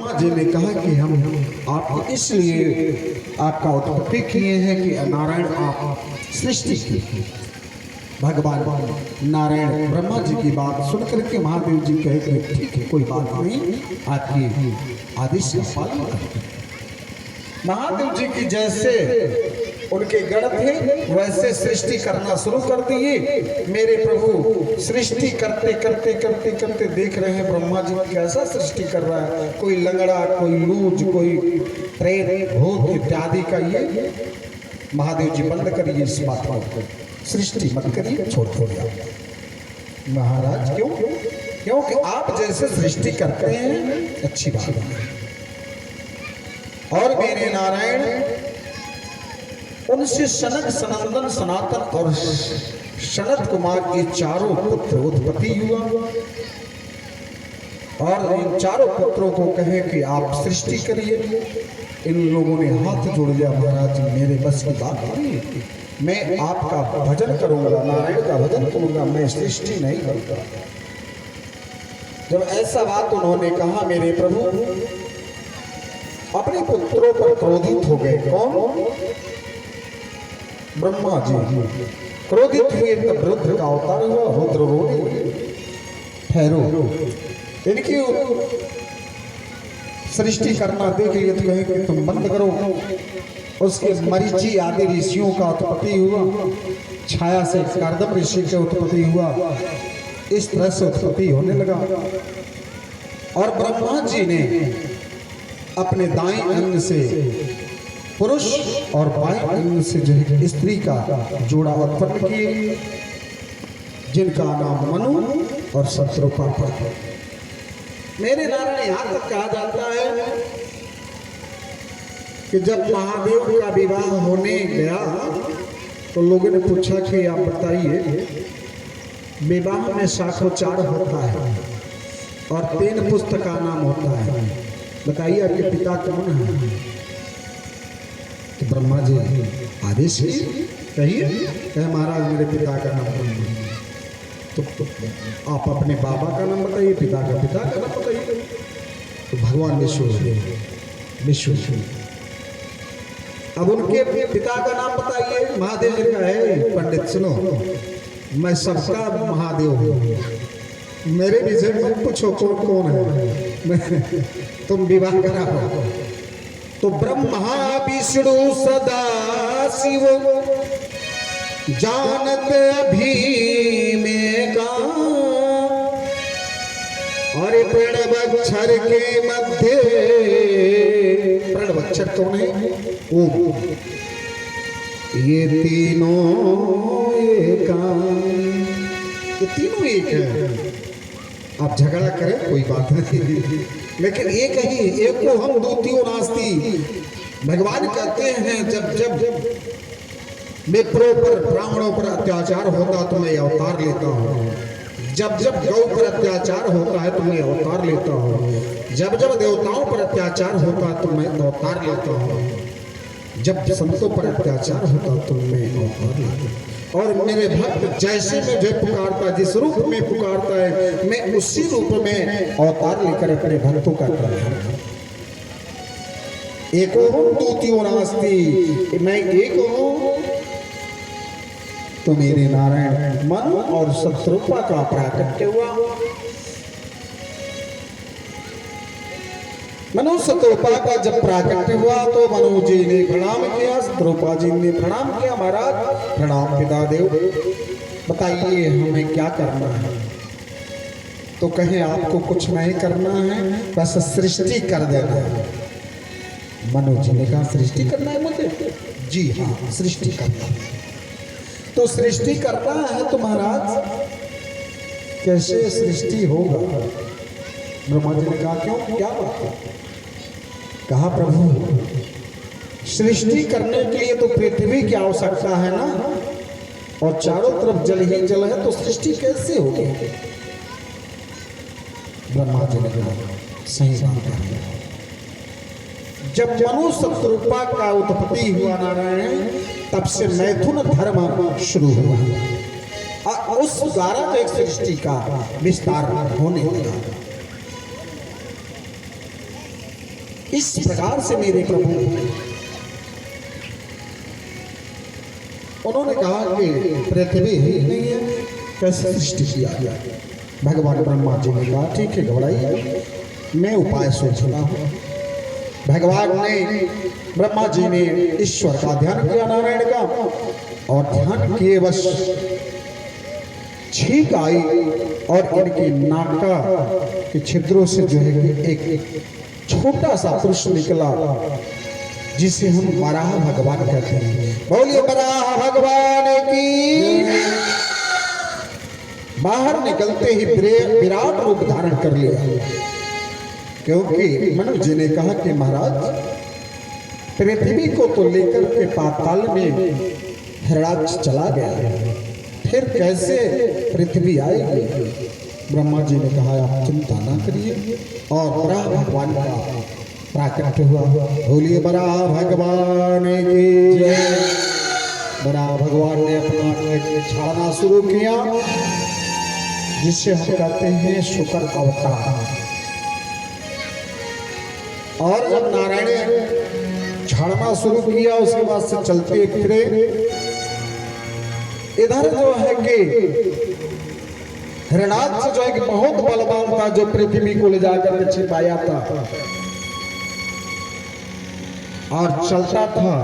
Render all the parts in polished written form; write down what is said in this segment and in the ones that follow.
ब्रह्मा जी ने कहा कि हम आपको इसलिए आपका उत्पत्ति किए हैं कि नारायण आप सृष्टि की। भगवान नारायण ब्रह्मा जी की बात सुनकर के महादेव जी कहे कि ठीक है, कोई बात नहीं, आपकी आदेश का पालन करें। महादेव जी की जैसे उनके गण थे वैसे सृष्टि करना शुरू कर दिए। मेरे प्रभु सृष्टि करते करते करते करते देख रहे हैं ब्रह्मा जी कैसा सृष्टि कर रहा है, कोई लंगड़ा, कोई लूज, कोई प्रेत, भूत इत्यादि का। ये महादेव जी बंद करिए इस बात को, सृष्टि मत करिए, छोड़ दिया महाराज। क्यों? क्योंकि आप जैसे सृष्टि करते हैं अच्छी बात है। और मेरे नारायण उनसे सनक, सनंदन, सनातन और सनत कुमार के चारों पुत्र उत्पत्ति हुआ। और इन चारों पुत्रों को कहे कि आप सृष्टि करिए। इन लोगों ने हाथ जोड़ लिया, महाराज मेरे बस की बात नहीं, मैं आपका भजन करूंगा, नारायण का भजन करूंगा, मैं सृष्टि नहीं करूंगा। जब ऐसा बात उन्होंने कहा मेरे प्रभु अपने पुत्रों पर क्रोधित हो गए। कौन? ब्रह्मा जी क्रोधित हुए, तब रुद्र का अवतार हुआ। रुद्र रोने ठहरो, इनकी सृष्टि करना देख लिए तो कहे कि तुम बंद करो। उसके मरीचि आदि ऋषियों का उत्पत्ति हुआ, छाया से कर्दम ऋषि का उत्पत्ति हुआ। इस तरह से उत्पत्ति होने लगा। और ब्रह्मा जी ने अपने दाएं अंग से पुरुष और बाएं अंग से जो है स्त्री का जोड़ा उत्पन्न किए, जिनका नाम मनु और शत्रुपा पड़ा। मेरे नारायण यहाँ तक कहा जाता है कि जब महादेव का विवाह होने गया तो लोगों ने पूछा कि आप बताइए, विवाह में शाखोचार होता है और 3 पुस्तक का नाम होता है, बताइए आपके पिता कौन है? तो ब्रह्मा जी आदेश कहिए, कहे महाराज मेरे पिता का नाम। तो आप अपने बाबा का नाम बताइए, पिता का नाम बताइए। तो भगवान विष्णु अब उनके पिता का नाम बताइए। महादेव जी का है, पंडित सुनो, मैं सबका महादेव हूँ, मेरे विषय मत पूछो कौन कौन है, तुम विवाह कराओ। तो ब्रह्मा विष्णु सदा शिव जानत अभी में का, और प्रणवक्षर के मध्य, प्रणवक्षर कौन है? ओम। ये तीनों एक, ये तीनों एक है। आप झगड़ा करें कोई बात नहीं, लेकिन एक ही, एको हम द्वितीयो नास्ति। भगवान कहते हैं जब जब विप्रों पर, ब्राह्मणों पर अत्याचार होता तो मैं अवतार लेता हूँ, जब जब गौ पर अत्याचार होता है तो मैं अवतार लेता हूँ, जब जब देवताओं पर अत्याचार होता है तो मैं अवतार लेता हूँ, जब संतों पर अत्याचार होता तो मैं अवतार लेता हूँ। और मेरे भक्त जैसे मुझे पुकारता, जिस रूप में पुकारता है, मैं उसी रूप में अवतार लेकर अपने भक्तों का करता। एको हूँ द्वितीयो नास्ति, मैं एक हूँ। तो मेरे नारायण मनु और शत्रुपा का प्राकट्य हुआ। मनु शत्रुपा का जब प्राकट्य हुआ तो मनु जी ने प्रणाम किया, शत्रुपा जी ने प्रणाम किया। महाराज प्रणाम पितादेव, बताइए हमें क्या करना है? तो कहे आपको कुछ नहीं करना है, बस सृष्टि कर देना है। मनु जी ने कहा सृष्टि करना है मुझे? जी हाँ, सृष्टि करना है। तो सृष्टि करना है तो महाराज कैसे सृष्टि होगा? ब्रह्मा जी ने कहा क्यों, क्या बात है? कहा प्रभु सृष्टि करने के लिए तो पृथ्वी की आवश्यकता है ना, और चारों तरफ जल ही जल है, तो सृष्टि कैसे होगी? ब्रह्मा जी ने कहा सही बात है। जब मनु शत्रुपा का उत्पत्ति हुआ नारायण, तब से मैथुन धर्म शुरू हुआ और उस द्वारा एक सृष्टि का विस्तार होने लगा। इस प्रकार से मेरे प्रभु उन्होंने कहा कि पृथ्वी ही नहीं है, कैसे सृष्टि किया गया। भगवान ब्रह्मा जी ने कहा ठीक है घबराइए, मैं उपाय सोच रहा हूँ। भगवान ने ब्रह्मा जी ने ईश्वर का ध्यान किया, नारायण का, और ध्यान किए बस छींक आई और इनकी नाका के छिद्रों से जो है कि एक छोटा सा पुरुष निकला, जिसे हम वराह भगवान कहते हैं। बोलिए वराह भगवान की। बाहर निकलते ही विराट रूप धारण कर लिया, क्योंकि मनु जी ने कहा कि महाराज पृथ्वी को तो लेकर के पाताल में हिरणाक्ष चला गया, फिर कैसे पृथ्वी आएगी। ब्रह्मा जी ने कहा आप चिंता ना करिए, और वराह भगवान का प्राकट्य हुआ। बोलिए वराह भगवान की जय। वराह भगवान ने अपना छाड़ना शुरू किया, जिसे हम कहते हैं शुक्र अवतार। और जब नारायण ने झाड़ना शुरू किया, उसके बाद से चलते फिरे। इधर जो है कि हिरणाक्ष जो है कि बहुत बलवान था, जो पृथ्वी को ले जाकर के छिपाया था और चलता था।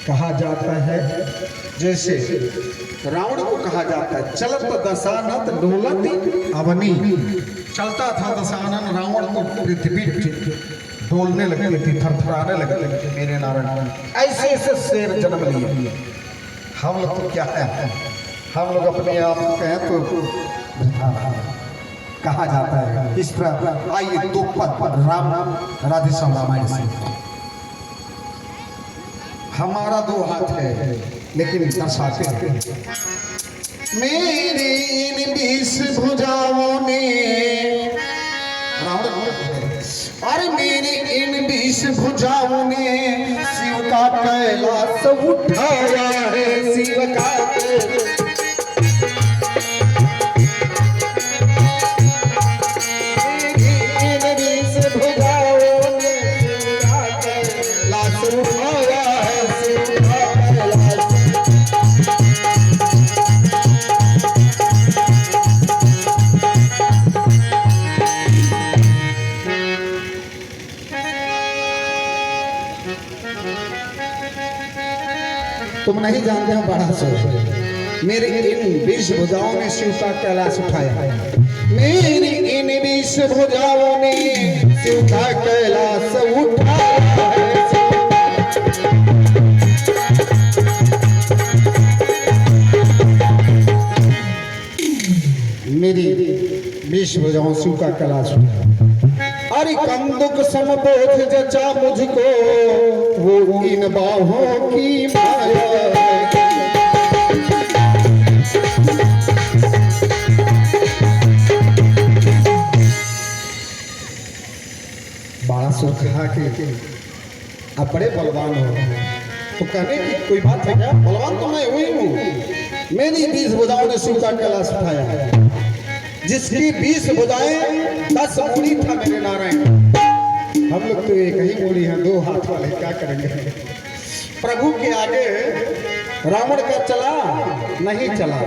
कहा जाता है जैसे रावण को कहा जाता है चलत दशानन डोलत अवनी। चलता था दशानन रावण तो पृथ्वी डोलने लगती थी, थरथराने लगती थी। मेरे नारायण ऐसे ऐसे शेर जन्म लिए। हम लोग तो क्या है, हम लोग अपने आप को कहें तो कहा जाता है इस तरह। आइए दो पद राम राधे श्याम रामायण से। हमारा दो हाथ है लेकिन दर्शाते हैं। मेरी इन 20 भुजाओं ने, अरे मेरी इन 20 भुजाओं ने शिव का कैलाश उठाया है। शिव का तुम नहीं जानते हो बड़ा सो। मेरी इन 20 भुजाओं ने शिव का कैलाश उठाया। मेरी इन 20 भुजाओं ने शिव का कैलाश उठाया। मेरी 20 भुजाओं शिव का कैलाश उठाया। अरे कंदुक समबोध जचा मुझको वो इन बाहों की माया। बड़ा सुख कहा कि आप बड़े बलवान हो, तो कहने की कोई बात है क्या? बलवान तो मैं हुई हूँ। मेरी 20 भुजाओं ने शिव का कैलाश उठाया, जिसकी 20 भुजाएं 10 मूड़ी था मेरे नारायण। हम लोग तो एक ही मूड़ी हैं, 2 हाथ वाले, क्या करेंगे। प्रभु के आगे रावण का चला नहीं चला,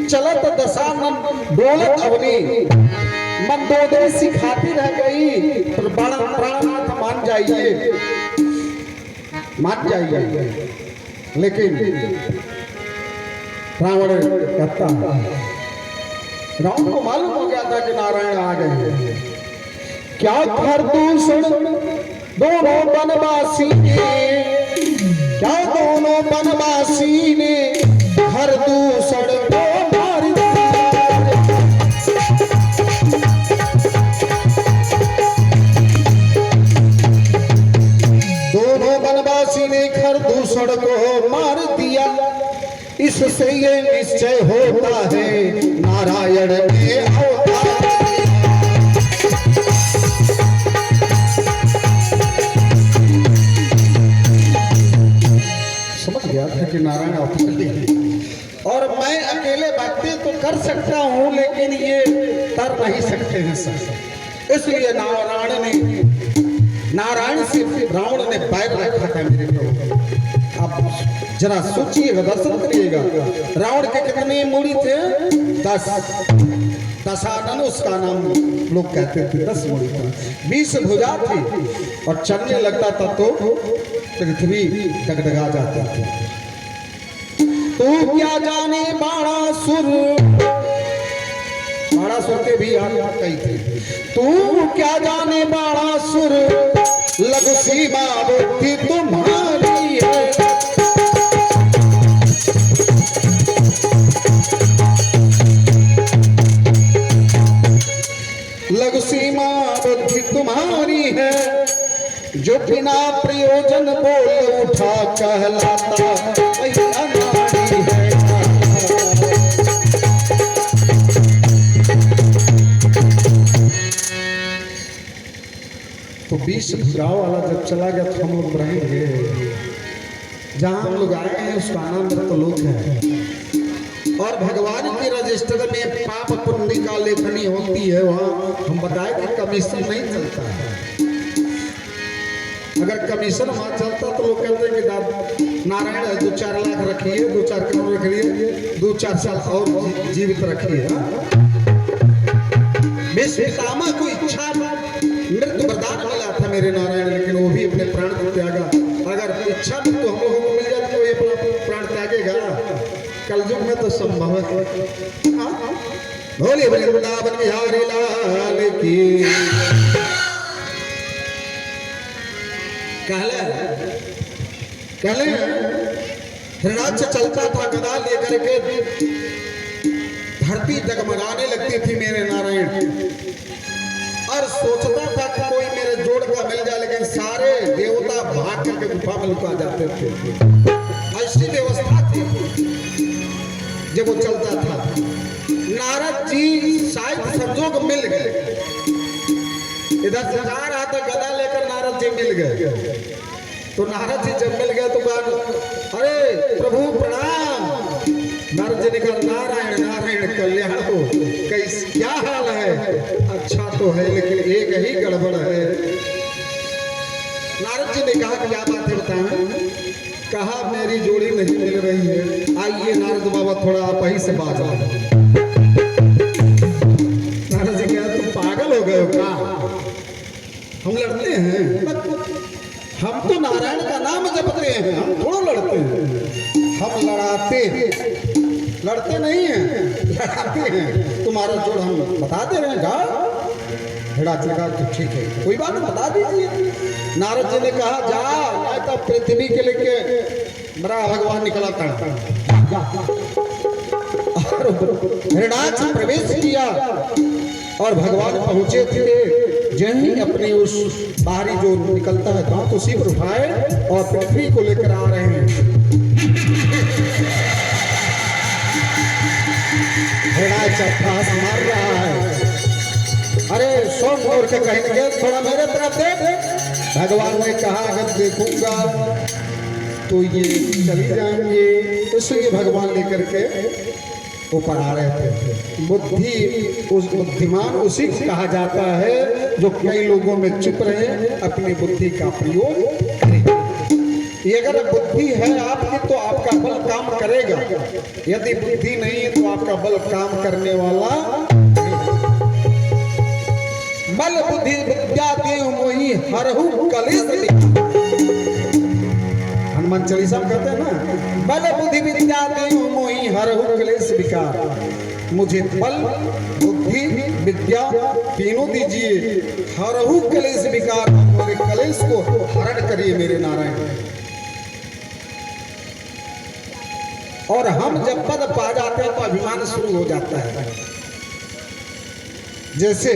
चला तो दशानन डोलत अवनी। मंदोदरी सिखाती रह गई, तो प्राणनाथ मान जाइए, मान जाइए। लेकिन रावण कहता, रावण को मालूम हो गया था कि नारायण आ गए। क्या खरदूषण दोनों बनवासी ने, क्या दोनों बनवासी ने खरदूषण को मार दिया। दोनों बनवासी ने खरदूषण को मार दिया। इससे ये निश्चय होता है नारायण में अवतार। समझ गया था कि नारायण अवतार, और मैं अकेले भक्ति तो कर सकता हूँ, लेकिन ये कर नहीं सकते हैं सर। इसलिए नारायण ने नारायण से रावण ने बैर रखा था मेरे प्रभु। अब जरा सोचिएगा, दर्शन करिएगा, रावण के कितने मूड़ी थे? 10। दशानन उसका नाम लोग कहते थे, 10 मूड़ी था। 20 भुजा थी और चलने लगता था तो पृथ्वी डगडगा जाती थी। तू क्या जाने बाणासुर, बाणासुर के भी याद कई थे। तू क्या जाने बाणासुर, लघु सीमा बुद्धि तुम्हारी है। लघु सीमा बुद्धि तुम्हारी है, जो बिना प्रयोजन बोल उठा कहलाता वही अनाड़ी है। तो 20 भुजाओं वाला जब चला गया तो हम लोग रहेंगे। जहाँ हम लोग आए हैं उसका आनंद तो लोग है। और भगवान के रजिस्टर में पाप पुण्य का लेखनी होती है, वहाँ हम बताए कि कमीशन नहीं चलता है। अगर कमीशन वहाँ चलता तो लोग कहते हैं कि नारायण 2-4 लाख रखिए, 2-4 करोड़ रखिए, 2-4 साल और जीवित रखिए। पितामह को इच्छा मृत्यु वरदान मिला था मेरे नारायण, लेकिन वो भी अपने प्राण को त्यागा। अगर इच्छा तो हम लोगों को मिल जाती तो ये अपना प्राण त्यागेगा? कलयुग में तो संभव है। भोले वृंदावन बिहारी लाल की। कहले हिरणाक्ष चलता था गदा लेकर के, धरती जगमगाने लगती थी मेरे नारायण, और सोचता था कि कोई मेरे जोड़ का मिल जाए, लेकिन सारे देवता भाग करके गुफा में लुका जाते थे। ऐसी व्यवस्था थी जब वो चलता था। नारद जी शायद संजोग मिल गए, इधर से जा रहा था गदा लेकर, नारद जी मिल गए। तो नारद जी जब मिल गए तो कहा, अरे प्रभु प्रणाम। नारद जी ने कहा, नारायण नारायण कल्याण हो, कैस क्या हाल है? अच्छा तो है, लेकिन एक ही गड़बड़ है। नारद जी ने कहा, क्या बात है बताएं? कहा, मेरी जोड़ी नहीं मिल रही है। आइए नारद बाबा थोड़ा आप ही से बात। नारद जी कहा, तुम पागल हो गए हो क्या? हम लड़ते हैं? हम तो नारायण का नाम जपते हैं, हम थोड़ा लड़ते हैं। हम लड़ते नहीं हैं, लड़ाते हैं। तुम्हारा जोड़ हम बता दे रहे हैं। का तो ठीक है, कोई बात नहीं, बता दीजिए। नारद जी ने कहा, जा तो पृथ्वी के लेके बड़ा भगवान निकला था। हिरणाक्ष प्रवेश किया और भगवान पहुंचे थे। जहीं अपने उस बाहरी जो निकलता है दांत उसी पर उठाए और पृथ्वी को लेकर आ रहे हैं। हिरणाक्ष अट्टहास मार रहा है। अरे सोम और के कहेंगे थोड़ा मेरे तरफ देख। भगवान ने कहा, अगर देखूंगा तो ये चली जाएंगे, इसलिए भगवान लेकर के ऊपर आ रहे थे। बुद्धि, उस बुद्धिमान उसी को कहा जाता है जो कई लोगों में चुप रहे, अपनी बुद्धि का प्रयोग करे। ये अगर बुद्धि है आपकी तो आपका बल काम करेगा, यदि बुद्धि नहीं है तो आपका बल काम करने वाला। बल बुद्धि विद्या देव मोहि हरहु कलेश। हनुमान चालीसा में कहते हैं ना, बल बुद्धि विद्या देव मोहि हरहु कलेश विकार। मुझे बल बुद्धि विद्या तीनों दीजिए, हरहु कलेश विकार, मेरे कलेश को हरण करिए मेरे नारायण। और हम जब पद पा जाते हैं तो अभिमान शुरू हो जाता है। जैसे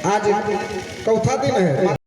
आज चौथा दिन है।